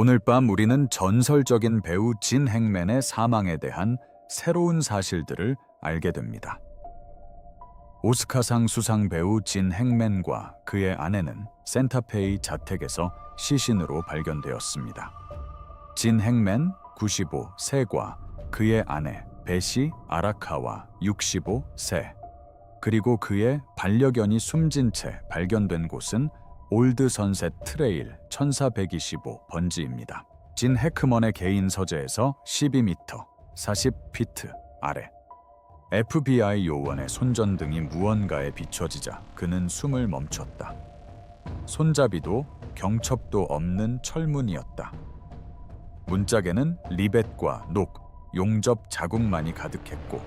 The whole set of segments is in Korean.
오늘 밤 우리는 전설적인 배우 진 행맨의 사망에 대한 새로운 사실들을 알게 됩니다. 오스카상 수상 배우 진 행맨과 그의 아내는 산타페의 자택에서 시신으로 발견되었습니다. 진 행맨 95세과 그의 아내 베시 아라카와 65세, 그리고 그의 반려견이 숨진 채 발견된 곳은 올드 선셋 트레일 1425 번지입니다. 진 해크먼의 개인 서재에서 12m, 40피트 아래. FBI 요원의 손전등이 무언가에 비춰지자 그는 숨을 멈췄다. 손잡이도 경첩도 없는 철문이었다. 문짝에는 리벳과 녹, 용접 자국만이 가득했고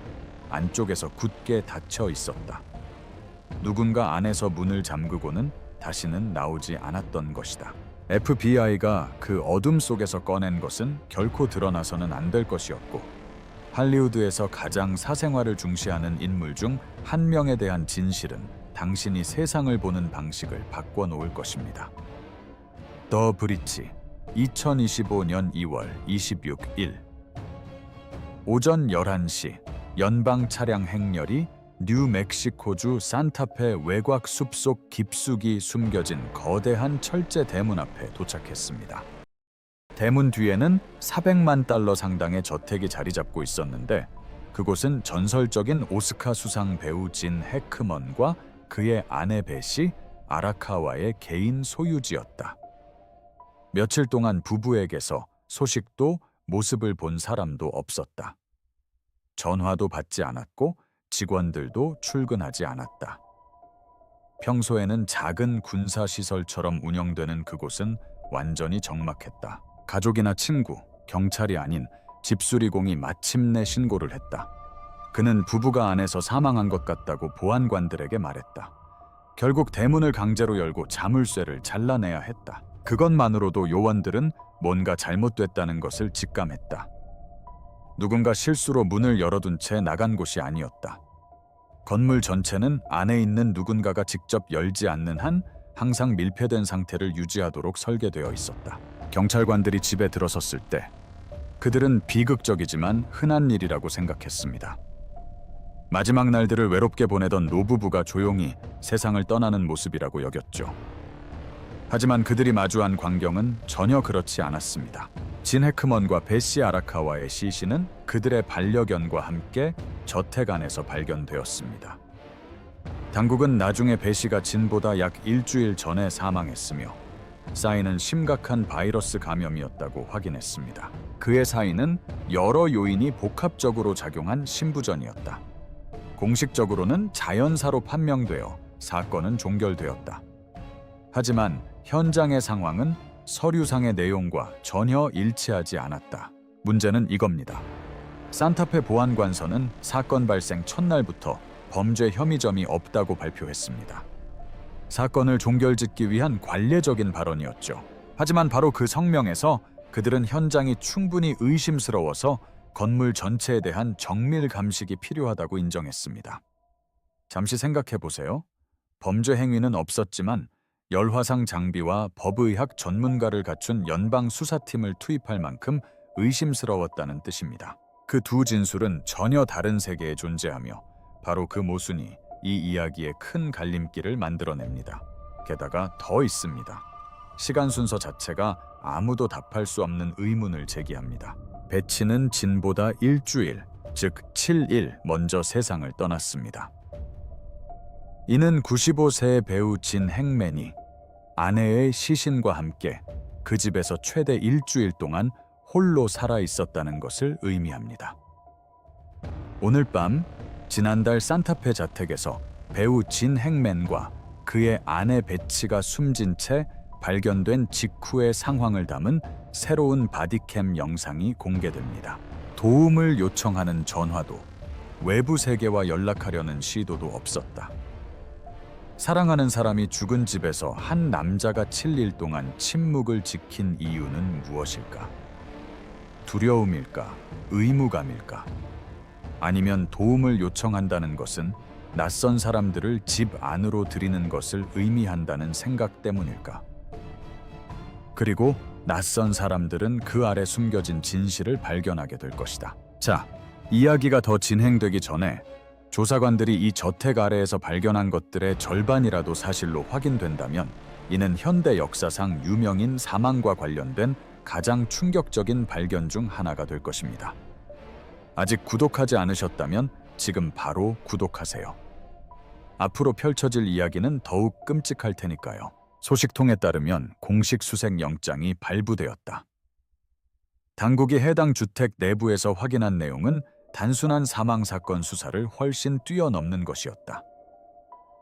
안쪽에서 굳게 닫혀 있었다. 누군가 안에서 문을 잠그고는 다시는 나오지 않았던 것이다. FBI가 그 어둠 속에서 꺼낸 것은 결코 드러나서는 안 될 것이었고, 할리우드에서 가장 사생활을 중시하는 인물 중 한 명에 대한 진실은 당신이 세상을 보는 방식을 바꿔놓을 것입니다. 더 브리치 2025년 2월 26일 오전 11시 연방 차량 행렬이 뉴멕시코주 산타페 외곽 숲속 깊숙이 숨겨진 거대한 철제 대문 앞에 도착했습니다. 대문 뒤에는 400만 달러 상당의 저택이 자리 잡고 있었는데, 그곳은 전설적인 오스카 수상 배우 진 해크먼과 그의 아내 베시 아라카와의 개인 소유지였다. 며칠 동안 부부에게서 소식도 모습을 본 사람도 없었다. 전화도 받지 않았고 직원들도 출근하지 않았다. 평소에는 작은 군사시설처럼 운영되는 그곳은 완전히 적막했다. 가족이나 친구, 경찰이 아닌 집수리공이 마침내 신고를 했다. 그는 부부가 안에서 사망한 것 같다고 보안관들에게 말했다. 결국 대문을 강제로 열고 자물쇠를 잘라내야 했다. 그것만으로도 요원들은 뭔가 잘못됐다는 것을 직감했다. 누군가 실수로 문을 열어둔 채 나간 곳이 아니었다. 건물 전체는 안에 있는 누군가가 직접 열지 않는 한 항상 밀폐된 상태를 유지하도록 설계되어 있었다. 경찰관들이 집에 들어섰을 때 그들은 비극적이지만 흔한 일이라고 생각했습니다. 마지막 날들을 외롭게 보내던 노부부가 조용히 세상을 떠나는 모습이라고 여겼죠. 하지만 그들이 마주한 광경은 전혀 그렇지 않았습니다. 진 해크먼과 베시 아라카와의 시신은 그들의 반려견과 함께 저택 안에서 발견되었습니다. 당국은 나중에 베시가 진보다 약 일주일 전에 사망했으며 사인은 심각한 바이러스 감염이었다고 확인했습니다. 그의 사인은 여러 요인이 복합적으로 작용한 심부전이었다. 공식적으로는 자연사로 판명되어 사건은 종결되었다. 하지만 현장의 상황은 서류상의 내용과 전혀 일치하지 않았다. 문제는 이겁니다. 산타페 보안관서는 사건 발생 첫날부터 범죄 혐의점이 없다고 발표했습니다. 사건을 종결짓기 위한 관례적인 발언이었죠. 하지만 바로 그 성명에서 그들은 현장이 충분히 의심스러워서 건물 전체에 대한 정밀 감식이 필요하다고 인정했습니다. 잠시 생각해 보세요. 범죄 행위는 없었지만 열화상 장비와 법의학 전문가를 갖춘 연방 수사팀을 투입할 만큼 의심스러웠다는 뜻입니다. 그 두 진술은 전혀 다른 세계에 존재하며 바로 그 모순이 이 이야기의 큰 갈림길을 만들어냅니다. 게다가 더 있습니다. 시간 순서 자체가 아무도 답할 수 없는 의문을 제기합니다. 베치는 진보다 일주일, 즉 7일 먼저 세상을 떠났습니다. 이는 95세의 배우 진 행맨이 아내의 시신과 함께 그 집에서 최대 일주일 동안 홀로 살아 있었다는 것을 의미합니다. 오늘 밤 지난달 산타페 자택에서 배우 진 행맨과 그의 아내 베치가 숨진 채 발견된 직후의 상황을 담은 새로운 바디캠 영상이 공개됩니다. 도움을 요청하는 전화도, 외부 세계와 연락하려는 시도도 없었다. 사랑하는 사람이 죽은 집에서 한 남자가 7일 동안 침묵을 지킨 이유는 무엇일까? 두려움일까? 의무감일까? 아니면 도움을 요청한다는 것은 낯선 사람들을 집 안으로 들이는 것을 의미한다는 생각 때문일까? 그리고 낯선 사람들은 그 아래 숨겨진 진실을 발견하게 될 것이다. 자, 이야기가 더 진행되기 전에 조사관들이 이 저택 아래에서 발견한 것들의 절반이라도 사실로 확인된다면 이는 현대 역사상 유명인 사망과 관련된 가장 충격적인 발견 중 하나가 될 것입니다. 아직 구독하지 않으셨다면 지금 바로 구독하세요. 앞으로 펼쳐질 이야기는 더욱 끔찍할 테니까요. 소식통에 따르면 공식 수색 영장이 발부되었다. 당국이 해당 주택 내부에서 확인한 내용은 단순한 사망사건 수사를 훨씬 뛰어넘는 것이었다.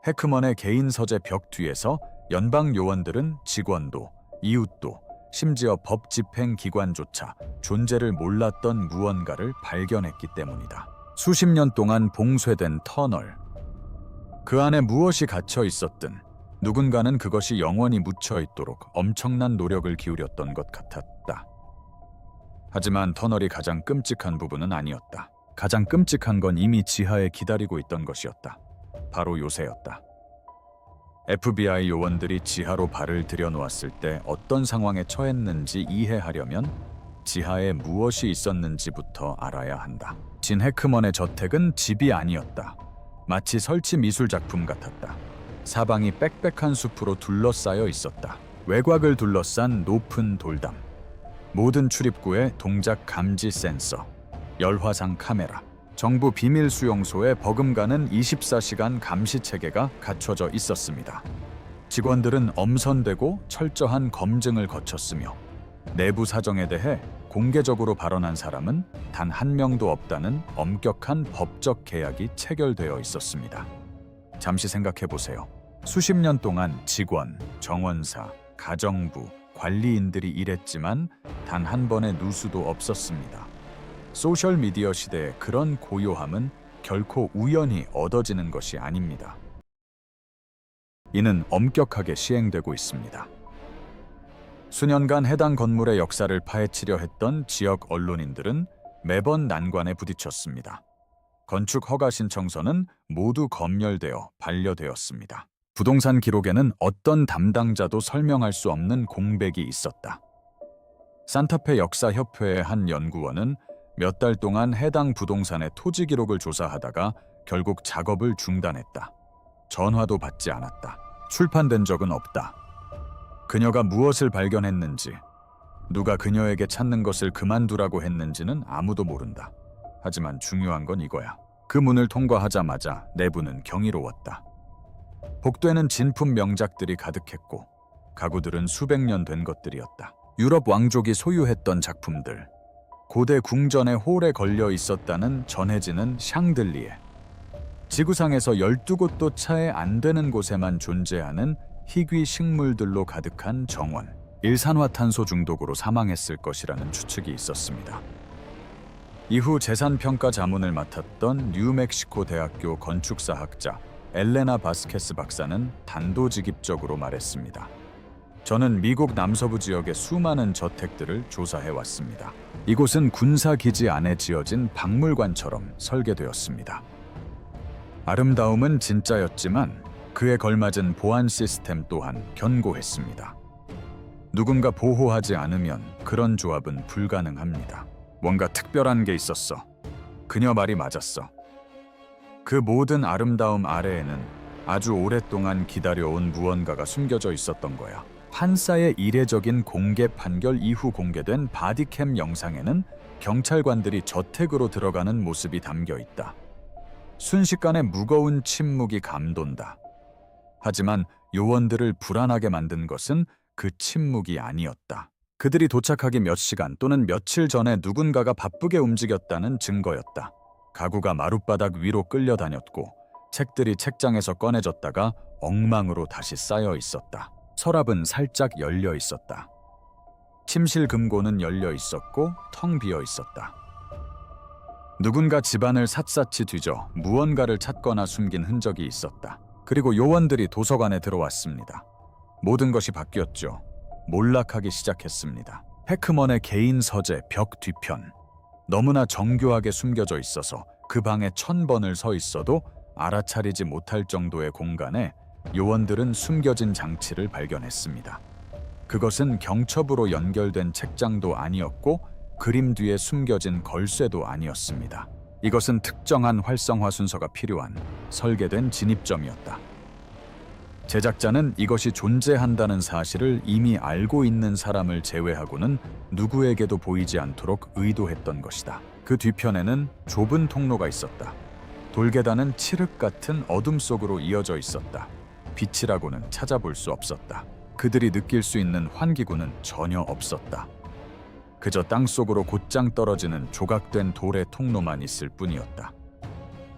해크먼의 개인 서재 벽 뒤에서 연방 요원들은 직원도, 이웃도, 심지어 법 집행 기관조차 존재를 몰랐던 무언가를 발견했기 때문이다. 수십 년 동안 봉쇄된 터널. 그 안에 무엇이 갇혀 있었든 누군가는 그것이 영원히 묻혀 있도록 엄청난 노력을 기울였던 것 같았다. 하지만 터널이 가장 끔찍한 부분은 아니었다. 가장 끔찍한 건 이미 지하에 기다리고 있던 것이었다. 바로 요새였다. FBI 요원들이 지하로 발을 들여놓았을 때 어떤 상황에 처했는지 이해하려면 지하에 무엇이 있었는지부터 알아야 한다. 진 해크먼의 저택은 집이 아니었다. 마치 설치 미술 작품 같았다. 사방이 빽빽한 숲으로 둘러싸여 있었다. 외곽을 둘러싼 높은 돌담, 모든 출입구에 동작 감지 센서, 열화상 카메라, 정부 비밀 수용소에 버금가는 24시간 감시 체계가 갖춰져 있었습니다. 직원들은 엄선되고 철저한 검증을 거쳤으며 내부 사정에 대해 공개적으로 발언한 사람은 단 한 명도 없다는 엄격한 법적 계약이 체결되어 있었습니다. 잠시 생각해 보세요. 수십 년 동안 직원, 정원사, 가정부, 관리인들이 일했지만 단 한 번의 누수도 없었습니다. 소셜미디어 시대의 그런 고요함은 결코 우연히 얻어지는 것이 아닙니다. 이는 엄격하게 시행되고 있습니다. 수년간 해당 건물의 역사를 파헤치려 했던 지역 언론인들은 매번 난관에 부딪혔습니다. 건축 허가 신청서는 모두 검열되어 반려되었습니다. 부동산 기록에는 어떤 담당자도 설명할 수 없는 공백이 있었다. 산타페 역사협회의 한 연구원은 몇 달 동안 해당 부동산의 토지 기록을 조사하다가 결국 작업을 중단했다. 전화도 받지 않았다. 출판된 적은 없다. 그녀가 무엇을 발견했는지, 누가 그녀에게 찾는 것을 그만두라고 했는지는 아무도 모른다. 하지만 중요한 건 이거야. 그 문을 통과하자마자 내부는 경이로웠다. 복도에는 진품 명작들이 가득했고 가구들은 수백 년 된 것들이었다. 유럽 왕족이 소유했던 작품들, 고대 궁전의 홀에 걸려 있었다는 전해지는 샹들리에, 지구상에서 12곳도 차에 안 되는 곳에만 존재하는 희귀 식물들로 가득한 정원, 일산화탄소 중독으로 사망했을 것이라는 추측이 있었습니다. 이후 재산평가 자문을 맡았던 뉴멕시코 대학교 건축사학자 엘레나 바스케스 박사는 단도직입적으로 말했습니다. 저는 미국 남서부 지역의 수많은 저택들을 조사해왔습니다. 이곳은 군사기지 안에 지어진 박물관처럼 설계되었습니다. 아름다움은 진짜였지만 그에 걸맞은 보안 시스템 또한 견고했습니다. 누군가 보호하지 않으면 그런 조합은 불가능합니다. 뭔가 특별한 게 있었어. 그녀 말이 맞았어. 그 모든 아름다움 아래에는 아주 오랫동안 기다려온 무언가가 숨겨져 있었던 거야. 판사의 이례적인 공개 판결 이후 공개된 바디캠 영상에는 경찰관들이 저택으로 들어가는 모습이 담겨 있다. 순식간에 무거운 침묵이 감돈다. 하지만 요원들을 불안하게 만든 것은 그 침묵이 아니었다. 그들이 도착하기 몇 시간 또는 며칠 전에 누군가가 바쁘게 움직였다는 증거였다. 가구가 마룻바닥 위로 끌려다녔고 책들이 책장에서 꺼내졌다가 엉망으로 다시 쌓여 있었다. 서랍은 살짝 열려 있었다. 침실 금고는 열려 있었고 텅 비어 있었다. 누군가 집안을 샅샅이 뒤져 무언가를 찾거나 숨긴 흔적이 있었다. 그리고 요원들이 도서관에 들어왔습니다. 모든 것이 바뀌었죠. 몰락하기 시작했습니다. 해크먼의 개인 서재 벽 뒤편. 너무나 정교하게 숨겨져 있어서 그 방에 1000번을 서 있어도 알아차리지 못할 정도의 공간에 요원들은 숨겨진 장치를 발견했습니다. 그것은 경첩으로 연결된 책장도 아니었고 그림 뒤에 숨겨진 걸쇠도 아니었습니다. 이것은 특정한 활성화 순서가 필요한 설계된 진입점이었다. 제작자는 이것이 존재한다는 사실을 이미 알고 있는 사람을 제외하고는 누구에게도 보이지 않도록 의도했던 것이다. 그 뒤편에는 좁은 통로가 있었다. 돌계단은 칠흑 같은 어둠 속으로 이어져 있었다. 빛이라고는 찾아볼 수 없었다. 그들이 느낄 수 있는 환기구는 전혀 없었다. 그저 땅속으로 곧장 떨어지는 조각된 돌의 통로만 있을 뿐이었다.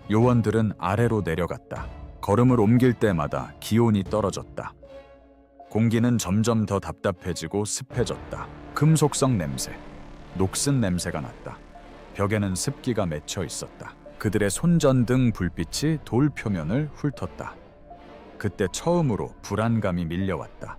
요원들은 아래로 내려갔다. 걸음을 옮길 때마다 기온이 떨어졌다. 공기는 점점 더 답답해지고 습해졌다. 금속성 냄새, 녹슨 냄새가 났다. 벽에는 습기가 맺혀 있었다. 그들의 손전등 불빛이 돌 표면을 훑었다. 그때 처음으로 불안감이 밀려왔다.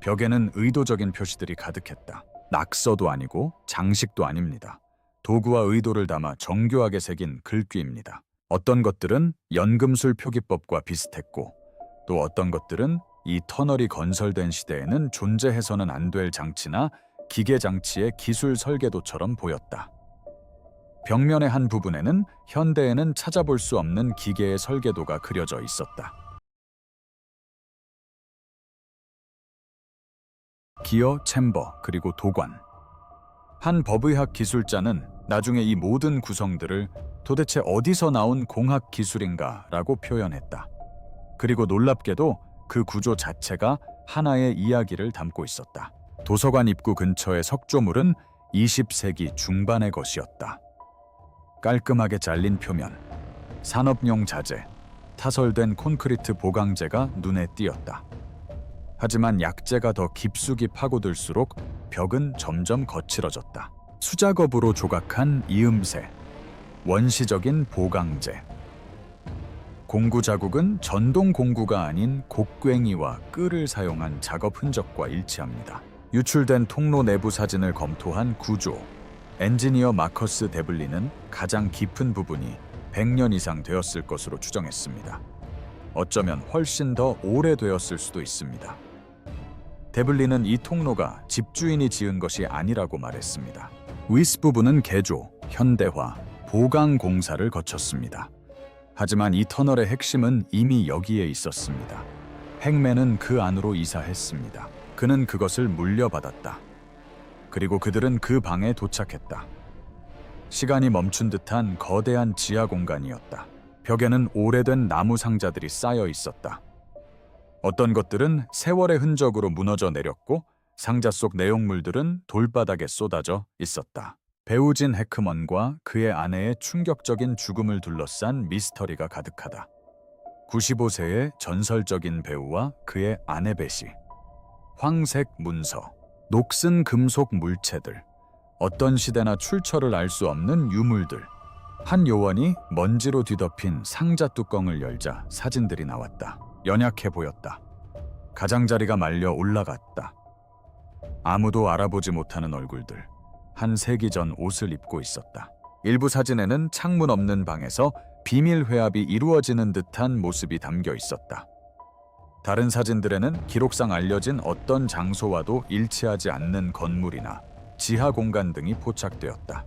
벽에는 의도적인 표시들이 가득했다. 낙서도 아니고 장식도 아닙니다. 도구와 의도를 담아 정교하게 새긴 글귀입니다. 어떤 것들은 연금술 표기법과 비슷했고 또 어떤 것들은 이 터널이 건설된 시대에는 존재해서는 안 될 장치나 기계 장치의 기술 설계도처럼 보였다. 벽면의 한 부분에는 현대에는 찾아볼 수 없는 기계의 설계도가 그려져 있었다. 기어, 챔버, 그리고 도관. 한 법의학 기술자는 나중에 이 모든 구성들을 도대체 어디서 나온 공학 기술인가 라고 표현했다. 그리고 놀랍게도 그 구조 자체가 하나의 이야기를 담고 있었다. 도서관 입구 근처의 석조물은 20세기 중반의 것이었다. 깔끔하게 잘린 표면, 산업용 자재, 타설된 콘크리트 보강재가 눈에 띄었다. 하지만 약재가 더 깊숙이 파고들수록 벽은 점점 거칠어졌다. 수작업으로 조각한 이음새, 원시적인 보강재. 공구 자국은 전동 공구가 아닌 곡괭이와 끌을 사용한 작업 흔적과 일치합니다. 유출된 통로 내부 사진을 검토한 구조, 엔지니어 마커스 데블리는 가장 깊은 부분이 100년 이상 되었을 것으로 추정했습니다. 어쩌면 훨씬 더 오래되었을 수도 있습니다. 데블리는 이 통로가 집주인이 지은 것이 아니라고 말했습니다. 윗부분은 개조, 현대화, 보강 공사를 거쳤습니다. 하지만 이 터널의 핵심은 이미 여기에 있었습니다. 행맨은 그 안으로 이사했습니다. 그는 그것을 물려받았다. 그리고 그들은 그 방에 도착했다. 시간이 멈춘 듯한 거대한 지하 공간이었다. 벽에는 오래된 나무 상자들이 쌓여 있었다. 어떤 것들은 세월의 흔적으로 무너져 내렸고 상자 속 내용물들은 돌바닥에 쏟아져 있었다. 배우 진 해크먼과 그의 아내의 충격적인 죽음을 둘러싼 미스터리가 가득하다. 95세의 전설적인 배우와 그의 아내 베시, 황색 문서, 녹슨 금속 물체들, 어떤 시대나 출처를 알 수 없는 유물들. 한 요원이 먼지로 뒤덮인 상자 뚜껑을 열자 사진들이 나왔다. 연약해 보였다. 가장자리가 말려 올라갔다. 아무도 알아보지 못하는 얼굴들. 한 세기 전 옷을 입고 있었다. 일부 사진에는 창문 없는 방에서 비밀 회합이 이루어지는 듯한 모습이 담겨 있었다. 다른 사진들에는 기록상 알려진 어떤 장소와도 일치하지 않는 건물이나 지하 공간 등이 포착되었다.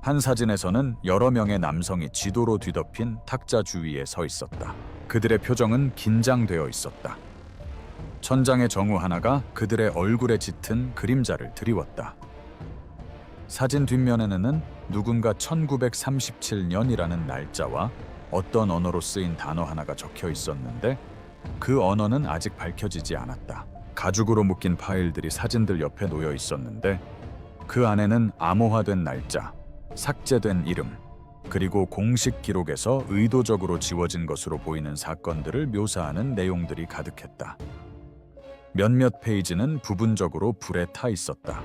한 사진에서는 여러 명의 남성이 지도로 뒤덮인 탁자 주위에 서 있었다. 그들의 표정은 긴장되어 있었다. 천장의 정우 하나가 그들의 얼굴에 짙은 그림자를 드리웠다. 사진 뒷면에는 누군가 1937년이라는 날짜와 어떤 언어로 쓰인 단어 하나가 적혀 있었는데 그 언어는 아직 밝혀지지 않았다. 가죽으로 묶인 파일들이 사진들 옆에 놓여 있었는데 그 안에는 암호화된 날짜, 삭제된 이름, 그리고 공식 기록에서 의도적으로 지워진 것으로 보이는 사건들을 묘사하는 내용들이 가득했다. 몇몇 페이지는 부분적으로 불에 타 있었다.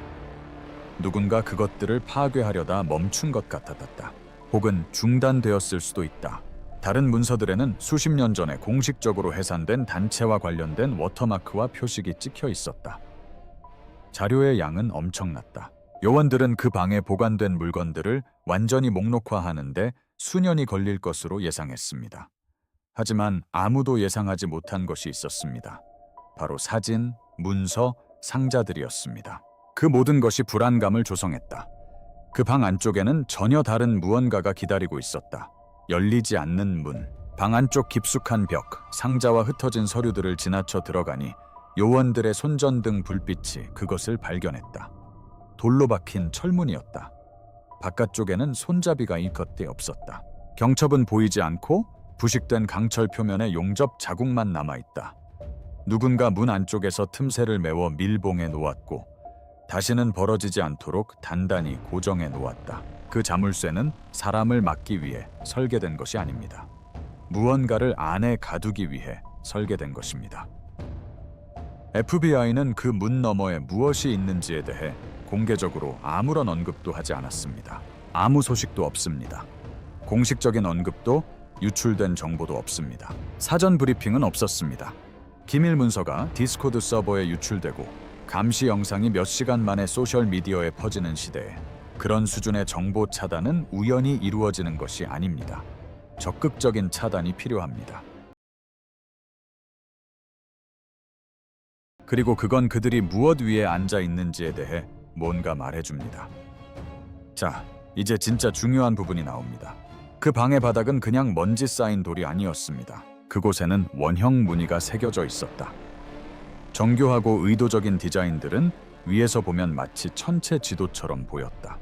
누군가 그것들을 파괴하려다 멈춘 것 같았다. 혹은 중단되었을 수도 있다. 다른 문서들에는 수십 년 전에 공식적으로 해산된 단체와 관련된 워터마크와 표식이 찍혀 있었다. 자료의 양은 엄청났다. 요원들은 그 방에 보관된 물건들을 완전히 목록화하는데 수년이 걸릴 것으로 예상했습니다. 하지만 아무도 예상하지 못한 것이 있었습니다. 바로 사진, 문서, 상자들이었습니다. 그 모든 것이 불안감을 조성했다. 그 방 안쪽에는 전혀 다른 무언가가 기다리고 있었다. 열리지 않는 문, 방 안쪽 깊숙한 벽, 상자와 흩어진 서류들을 지나쳐 들어가니 요원들의 손전등 불빛이 그것을 발견했다. 돌로 박힌 철문이었다. 바깥쪽에는 손잡이가 이 겉에 없었다. 경첩은 보이지 않고 부식된 강철 표면에 용접 자국만 남아있다. 누군가 문 안쪽에서 틈새를 메워 밀봉해 놓았고 다시는 벌어지지 않도록 단단히 고정해 놓았다. 그 자물쇠는 사람을 막기 위해 설계된 것이 아닙니다. 무언가를 안에 가두기 위해 설계된 것입니다. FBI는 그 문 너머에 무엇이 있는지에 대해 공개적으로 아무런 언급도 하지 않았습니다. 아무 소식도 없습니다. 공식적인 언급도 유출된 정보도 없습니다. 사전 브리핑은 없었습니다. 기밀 문서가 디스코드 서버에 유출되고 감시 영상이 몇 시간 만에 소셜미디어에 퍼지는 시대에 그런 수준의 정보 차단은 우연히 이루어지는 것이 아닙니다. 적극적인 차단이 필요합니다. 그리고 그건 그들이 무엇 위에 앉아 있는지에 대해 뭔가 말해줍니다. 자, 이제 진짜 중요한 부분이 나옵니다. 그 방의 바닥은 그냥 먼지 쌓인 돌이 아니었습니다. 그곳에는 원형 무늬가 새겨져 있었다. 정교하고 의도적인 디자인들은 위에서 보면 마치 천체 지도처럼 보였다.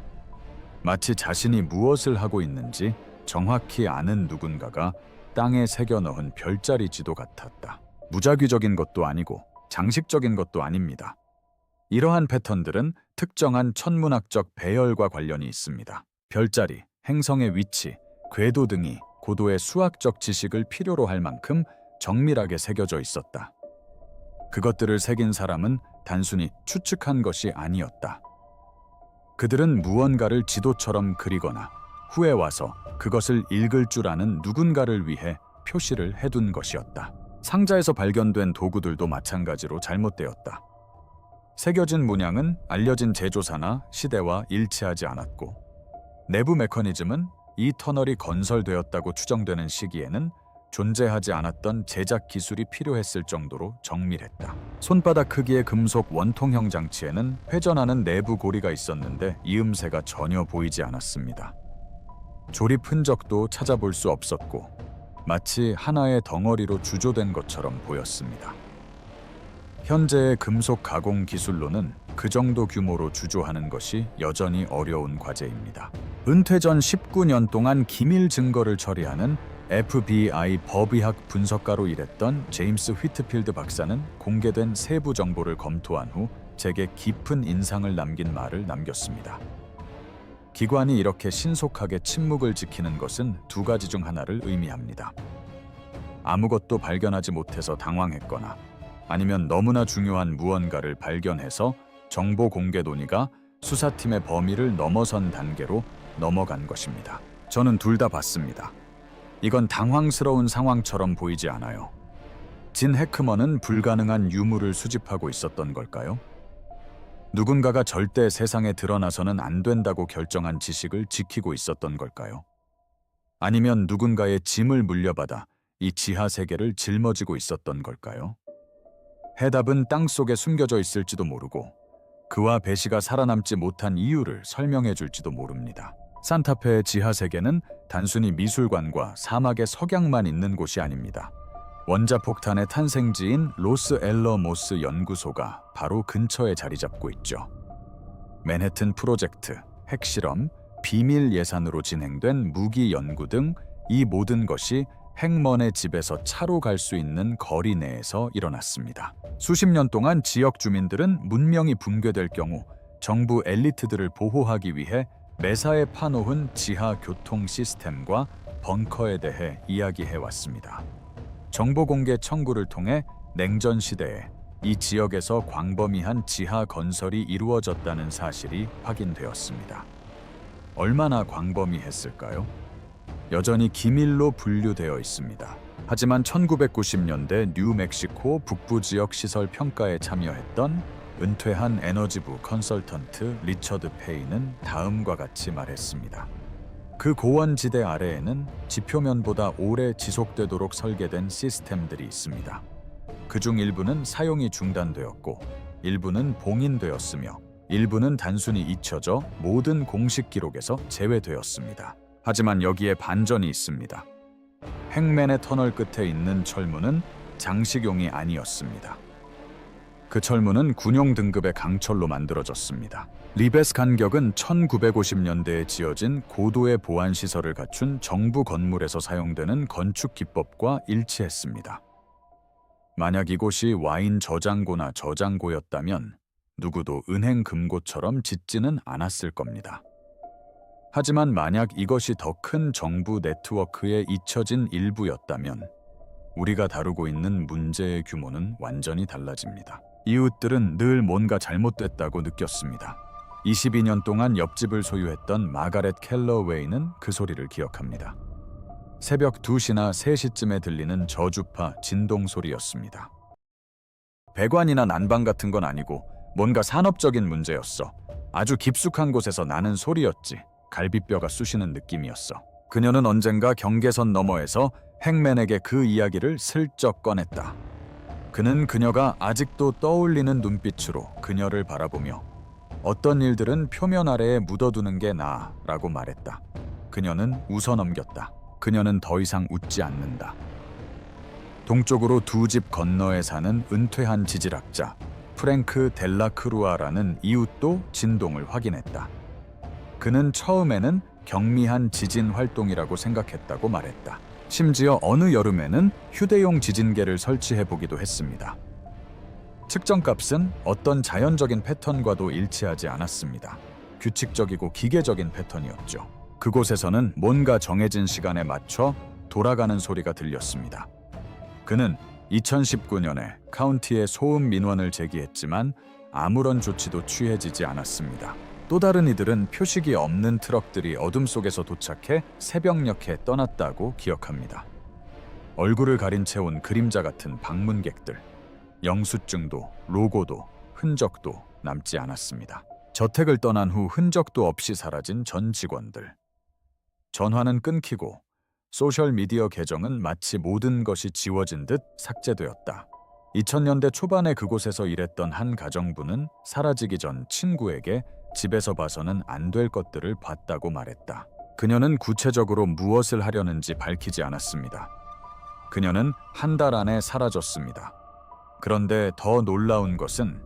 마치 자신이 무엇을 하고 있는지 정확히 아는 누군가가 땅에 새겨 넣은 별자리 지도 같았다. 무작위적인 것도 아니고 장식적인 것도 아닙니다. 이러한 패턴들은 특정한 천문학적 배열과 관련이 있습니다. 별자리, 행성의 위치, 궤도 등이 고도의 수학적 지식을 필요로 할 만큼 정밀하게 새겨져 있었다. 그것들을 새긴 사람은 단순히 추측한 것이 아니었다. 그들은 무언가를 지도처럼 그리거나 후에 와서 그것을 읽을 줄 아는 누군가를 위해 표시를 해둔 것이었다. 상자에서 발견된 도구들도 마찬가지로 잘못되었다. 새겨진 문양은 알려진 제조사나 시대와 일치하지 않았고 내부 메커니즘은 이 터널이 건설되었다고 추정되는 시기에는 존재하지 않았던 제작 기술이 필요했을 정도로 정밀했다. 손바닥 크기의 금속 원통형 장치에는 회전하는 내부 고리가 있었는데 이음새가 전혀 보이지 않았습니다. 조립 흔적도 찾아볼 수 없었고 마치 하나의 덩어리로 주조된 것처럼 보였습니다. 현재의 금속 가공 기술로는 그 정도 규모로 주조하는 것이 여전히 어려운 과제입니다. 은퇴 전 19년 동안 기밀 증거를 처리하는 FBI 법의학 분석가로 일했던 제임스 휘트필드 박사는 공개된 세부 정보를 검토한 후 제게 깊은 인상을 남긴 말을 남겼습니다. 기관이 이렇게 신속하게 침묵을 지키는 것은 두 가지 중 하나를 의미합니다. 아무것도 발견하지 못해서 당황했거나 아니면 너무나 중요한 무언가를 발견해서 정보 공개 논의가 수사팀의 범위를 넘어선 단계로 넘어간 것입니다. 저는 둘 다 봤습니다. 이건 당황스러운 상황처럼 보이지 않아요. 진 해크먼은 불가능한 유물을 수집하고 있었던 걸까요? 누군가가 절대 세상에 드러나서는 안 된다고 결정한 지식을 지키고 있었던 걸까요? 아니면 누군가의 짐을 물려받아 이 지하 세계를 짊어지고 있었던 걸까요? 해답은 땅속에 숨겨져 있을지도 모르고 그와 배시가 살아남지 못한 이유를 설명해 줄지도 모릅니다. 산타페의 지하 세계는 단순히 미술관과 사막의 석양만 있는 곳이 아닙니다. 원자폭탄의 탄생지인 로스 앨러모스 연구소가 바로 근처에 자리 잡고 있죠. 맨해튼 프로젝트, 핵실험, 비밀 예산으로 진행된 무기 연구 등 이 모든 것이 핵먼의 집에서 차로 갈 수 있는 거리 내에서 일어났습니다. 수십 년 동안 지역 주민들은 문명이 붕괴될 경우 정부 엘리트들을 보호하기 위해 매사에 파놓은 지하 교통 시스템과 벙커에 대해 이야기해왔습니다. 정보 공개 청구를 통해 냉전 시대에 이 지역에서 광범위한 지하 건설이 이루어졌다는 사실이 확인되었습니다. 얼마나 광범위했을까요? 여전히 기밀로 분류되어 있습니다. 하지만 1990년대 뉴멕시코 북부 지역 시설 평가에 참여했던 은퇴한 에너지부 컨설턴트 리처드 페이는 다음과 같이 말했습니다. 그 고원지대 아래에는 지표면보다 오래 지속되도록 설계된 시스템들이 있습니다. 그중 일부는 사용이 중단되었고 일부는 봉인되었으며 일부는 단순히 잊혀져 모든 공식 기록에서 제외되었습니다. 하지만 여기에 반전이 있습니다. 행맨의 터널 끝에 있는 철문은 장식용이 아니었습니다. 그 철문은 군용 등급의 강철로 만들어졌습니다. 리베스 간격은 1950년대에 지어진 고도의 보안 시설을 갖춘 정부 건물에서 사용되는 건축 기법과 일치했습니다. 만약 이곳이 와인 저장고나 저장고였다면 누구도 은행 금고처럼 짓지는 않았을 겁니다. 하지만 만약 이것이 더 큰 정부 네트워크에 잊혀진 일부였다면 우리가 다루고 있는 문제의 규모는 완전히 달라집니다. 이웃들은 늘 뭔가 잘못됐다고 느꼈습니다. 22년 동안 옆집을 소유했던 마가렛 켈러웨이는 그 소리를 기억합니다. 새벽 2시나 3시쯤에 들리는 저주파 진동 소리였습니다. 배관이나 난방 같은 건 아니고 뭔가 산업적인 문제였어. 아주 깊숙한 곳에서 나는 소리였지. 갈비뼈가 쑤시는 느낌이었어. 그녀는 언젠가 경계선 너머에서 행맨에게 그 이야기를 슬쩍 꺼냈다. 그는 그녀가 아직도 떠올리는 눈빛으로 그녀를 바라보며 어떤 일들은 표면 아래에 묻어두는 게 나아라고 말했다. 그녀는 웃어넘겼다. 그녀는 더 이상 웃지 않는다. 동쪽으로 2집 건너에 사는 은퇴한 지질학자 프랭크 델라크루아라는 이웃도 진동을 확인했다. 그는 처음에는 경미한 지진 활동이라고 생각했다고 말했다. 심지어 어느 여름에는 휴대용 지진계를 설치해보기도 했습니다. 측정값은 어떤 자연적인 패턴과도 일치하지 않았습니다. 규칙적이고 기계적인 패턴이었죠. 그곳에서는 뭔가 정해진 시간에 맞춰 돌아가는 소리가 들렸습니다. 그는 2019년에 카운티에 소음 민원을 제기했지만 아무런 조치도 취해지지 않았습니다. 또 다른 이들은 표식이 없는 트럭들이 어둠 속에서 도착해 새벽녘에 떠났다고 기억합니다. 얼굴을 가린 채 온 그림자 같은 방문객들. 영수증도 로고도 흔적도 남지 않았습니다. 저택을 떠난 후 흔적도 없이 사라진 전 직원들. 전화는 끊기고 소셜미디어 계정은 마치 모든 것이 지워진 듯 삭제되었다. 2000년대 초반에 그곳에서 일했던 한 가정부는 사라지기 전 친구에게 집에서 봐서는 안 될 것들을 봤다고 말했다. 그녀는 구체적으로 무엇을 하려는지 밝히지 않았습니다. 그녀는 한 달 안에 사라졌습니다. 그런데 더 놀라운 것은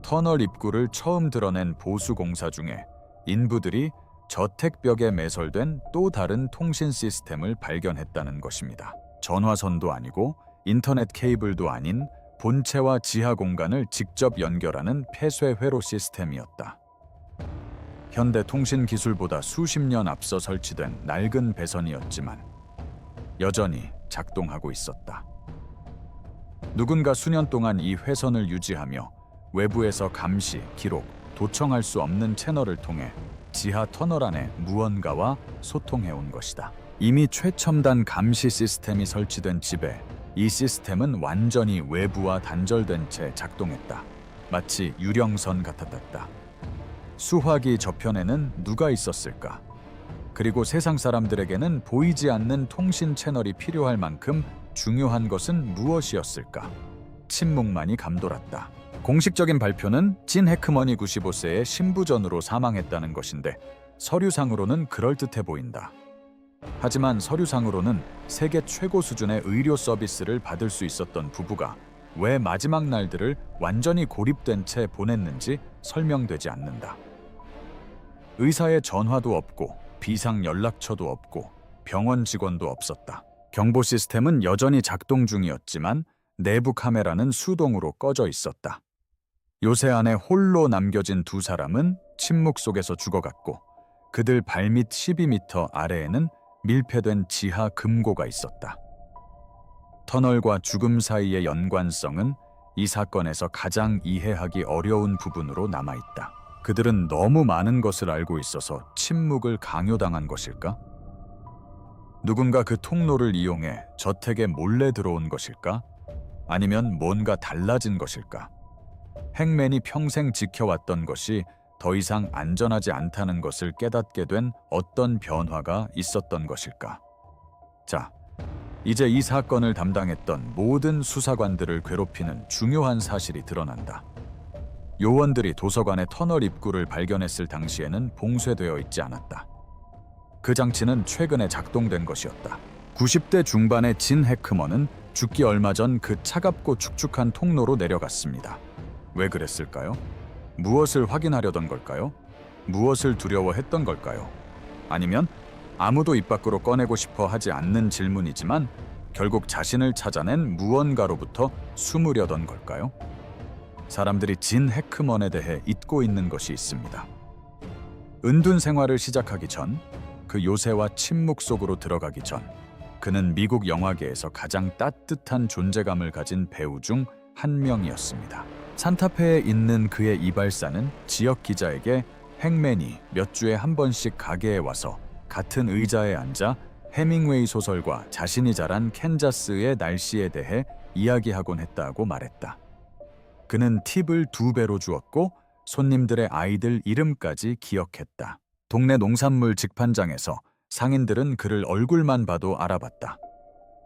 터널 입구를 처음 드러낸 보수공사 중에 인부들이 저택벽에 매설된 또 다른 통신 시스템을 발견했다는 것입니다. 전화선도 아니고 인터넷 케이블도 아닌 본체와 지하 공간을 직접 연결하는 폐쇄 회로 시스템이었다. 현대 통신 기술보다 수십 년 앞서 설치된 낡은 배선이었지만 여전히 작동하고 있었다. 누군가 수년 동안 이 회선을 유지하며 외부에서 감시, 기록, 도청할 수 없는 채널을 통해 지하 터널 안에 무언가와 소통해온 것이다. 이미 최첨단 감시 시스템이 설치된 집에 이 시스템은 완전히 외부와 단절된 채 작동했다. 마치 유령선 같았다. 수화기 저편에는 누가 있었을까? 그리고 세상 사람들에게는 보이지 않는 통신 채널이 필요할 만큼 중요한 것은 무엇이었을까? 침묵만이 감돌았다. 공식적인 발표는 진 해크머니 95세의 심부전으로 사망했다는 것인데 서류상으로는 그럴듯해 보인다. 하지만 서류상으로는 세계 최고 수준의 의료 서비스를 받을 수 있었던 부부가 왜 마지막 날들을 완전히 고립된 채 보냈는지 설명되지 않는다. 의사의 전화도 없고 비상 연락처도 없고 병원 직원도 없었다. 경보 시스템은 여전히 작동 중이었지만 내부 카메라는 수동으로 꺼져 있었다. 요새 안에 홀로 남겨진 두 사람은 침묵 속에서 죽어갔고 그들 발밑 12m 아래에는 밀폐된 지하 금고가 있었다. 터널과 죽음 사이의 연관성은 이 사건에서 가장 이해하기 어려운 부분으로 남아있다. 그들은 너무 많은 것을 알고 있어서 침묵을 강요당한 것일까? 누군가 그 통로를 이용해 저택에 몰래 들어온 것일까? 아니면 뭔가 달라진 것일까? 행맨이 평생 지켜왔던 것이 더 이상 안전하지 않다는 것을 깨닫게 된 어떤 변화가 있었던 것일까? 자, 이제 이 사건을 담당했던 모든 수사관들을 괴롭히는 중요한 사실이 드러난다. 요원들이 도서관의 터널 입구를 발견했을 당시에는 봉쇄되어 있지 않았다. 그 장치는 최근에 작동된 것이었다. 90대 중반의 진 해크먼은 죽기 얼마 전 그 차갑고 축축한 통로로 내려갔습니다. 왜 그랬을까요? 무엇을 확인하려던 걸까요? 무엇을 두려워했던 걸까요? 아니면 아무도 입 밖으로 꺼내고 싶어 하지 않는 질문이지만 결국 자신을 찾아낸 무언가로부터 숨으려던 걸까요? 사람들이 진 해크먼에 대해 잊고 있는 것이 있습니다. 은둔 생활을 시작하기 전, 그 요새와 침묵 속으로 들어가기 전, 그는 미국 영화계에서 가장 따뜻한 존재감을 가진 배우 중 한 명이었습니다. 산타페에 있는 그의 이발사는 지역 기자에게 행맨이 몇 주에 한 번씩 가게에 와서 같은 의자에 앉아 해밍웨이 소설과 자신이 자란 캔자스의 날씨에 대해 이야기하곤 했다고 말했다. 그는 팁을 2배로 주었고 손님들의 아이들 이름까지 기억했다. 동네 농산물 직판장에서 상인들은 그를 얼굴만 봐도 알아봤다.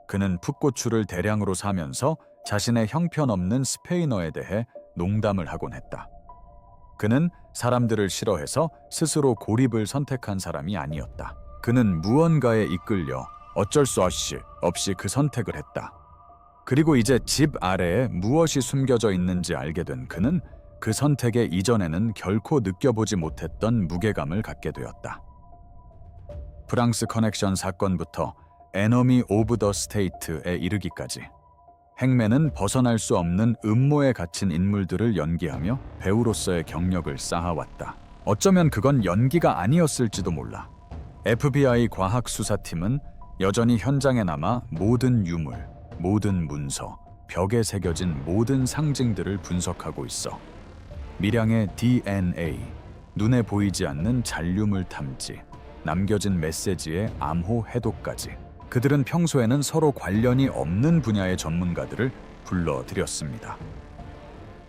그는 풋고추를 대량으로 사면서 자신의 형편없는 스페인어에 대해 농담을 하곤 했다. 그는 사람들을 싫어해서 스스로 고립을 선택한 사람이 아니었다. 그는 무언가에 이끌려 어쩔 수 없이 그 선택을 했다. 그리고 이제 집 아래에 무엇이 숨겨져 있는지 알게 된 그는 그 선택에 이전에는 결코 느껴보지 못했던 무게감을 갖게 되었다. 프랑스 커넥션 사건부터 에너미 오브 더 스테이트에 이르기까지 행맨은 벗어날 수 없는 음모에 갇힌 인물들을 연기하며 배우로서의 경력을 쌓아왔다. 어쩌면 그건 연기가 아니었을지도 몰라. FBI 과학수사팀은 여전히 현장에 남아 모든 유물, 모든 문서, 벽에 새겨진 모든 상징들을 분석하고 있어. 미량의 DNA, 눈에 보이지 않는 잔류물 탐지, 남겨진 메시지의 암호 해독까지. 그들은 평소에는 서로 관련이 없는 분야의 전문가들을 불러들였습니다.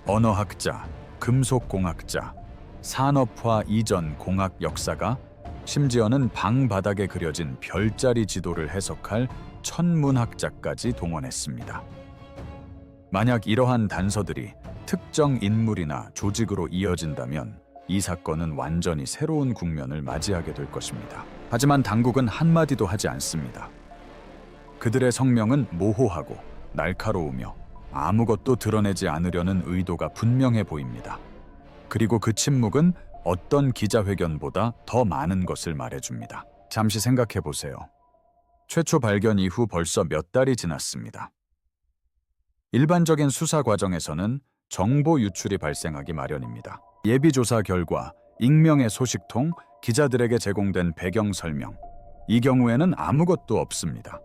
언어학자, 금속공학자, 산업화 이전 공학 역사가, 심지어는 방 바닥에 그려진 별자리 지도를 해석할 천문학자까지 동원했습니다. 만약 이러한 단서들이 특정 인물이나 조직으로 이어진다면 이 사건은 완전히 새로운 국면을 맞이하게 될 것입니다. 하지만 당국은 한마디도 하지 않습니다. 그들의 성명은 모호하고 날카로우며 아무것도 드러내지 않으려는 의도가 분명해 보입니다. 그리고 그 침묵은 어떤 기자회견보다 더 많은 것을 말해줍니다. 잠시 생각해 보세요. 최초 발견 이후 벌써 몇 달이 지났습니다. 일반적인 수사 과정에서는 정보 유출이 발생하기 마련입니다. 예비조사 결과, 익명의 소식통, 기자들에게 제공된 배경 설명. 이 경우에는 아무것도 없습니다.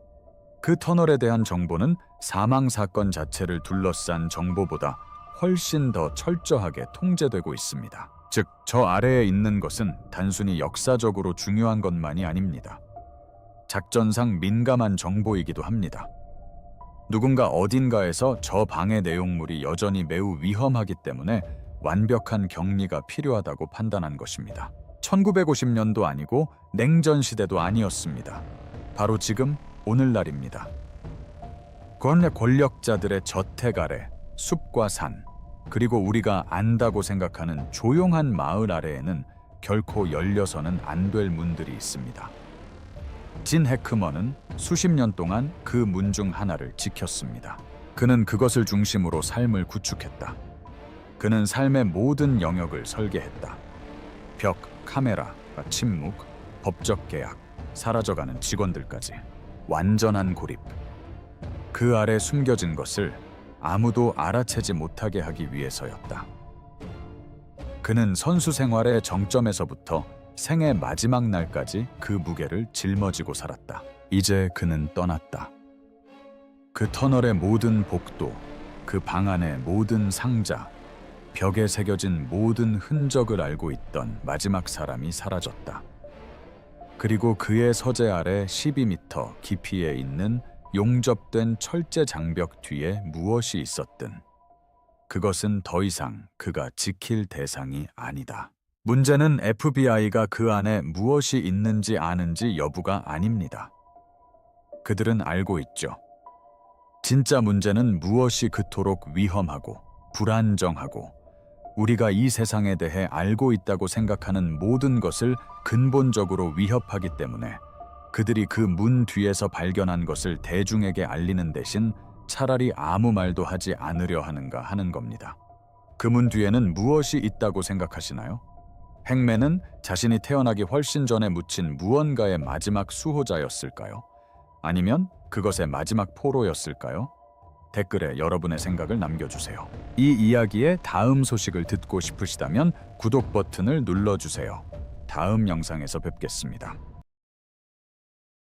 그 터널에 대한 정보는 사망 사건 자체를 둘러싼 정보보다 훨씬 더 철저하게 통제되고 있습니다. 즉, 저 아래에 있는 것은 단순히 역사적으로 중요한 것만이 아닙니다. 작전상 민감한 정보이기도 합니다. 누군가 어딘가에서 저 방의 내용물이 여전히 매우 위험하기 때문에 완벽한 격리가 필요하다고 판단한 것입니다. 1950년도 아니고 냉전 시대도 아니었습니다. 바로 지금 오늘날입니다. 권력자들의 저택 아래, 숲과 산, 그리고 우리가 안다고 생각하는 조용한 마을 아래에는 결코 열려서는 안 될 문들이 있습니다. 진 해크먼은 수십 년 동안 그 문 중 하나를 지켰습니다. 그는 그것을 중심으로 삶을 구축했다. 그는 삶의 모든 영역을 설계했다. 벽, 카메라, 침묵, 법적 계약, 사라져가는 직원들까지. 완전한 고립. 그 아래 숨겨진 것을 아무도 알아채지 못하게 하기 위해서였다. 그는 선수 생활의 정점에서부터 생의 마지막 날까지 그 무게를 짊어지고 살았다. 이제 그는 떠났다. 그 터널의 모든 복도, 그 방 안의 모든 상자, 벽에 새겨진 모든 흔적을 알고 있던 마지막 사람이 사라졌다. 그리고 그의 서재 아래 12m 깊이에 있는 용접된 철제 장벽 뒤에 무엇이 있었든 그것은 더 이상 그가 지킬 대상이 아니다. 문제는 FBI가 그 안에 무엇이 있는지 아는지 여부가 아닙니다. 그들은 알고 있죠. 진짜 문제는 무엇이 그토록 위험하고 불안정하고 우리가 이 세상에 대해 알고 있다고 생각하는 모든 것을 근본적으로 위협하기 때문에 그들이 그 문 뒤에서 발견한 것을 대중에게 알리는 대신 차라리 아무 말도 하지 않으려 하는가 하는 겁니다. 그 문 뒤에는 무엇이 있다고 생각하시나요? 행맨은 자신이 태어나기 훨씬 전에 묻힌 무언가의 마지막 수호자였을까요? 아니면 그것의 마지막 포로였을까요? 댓글에 여러분의 생각을 남겨주세요. 이 이야기의 다음 소식을 듣고 싶으시다면 구독 버튼을 눌러주세요. 다음 영상에서 뵙겠습니다.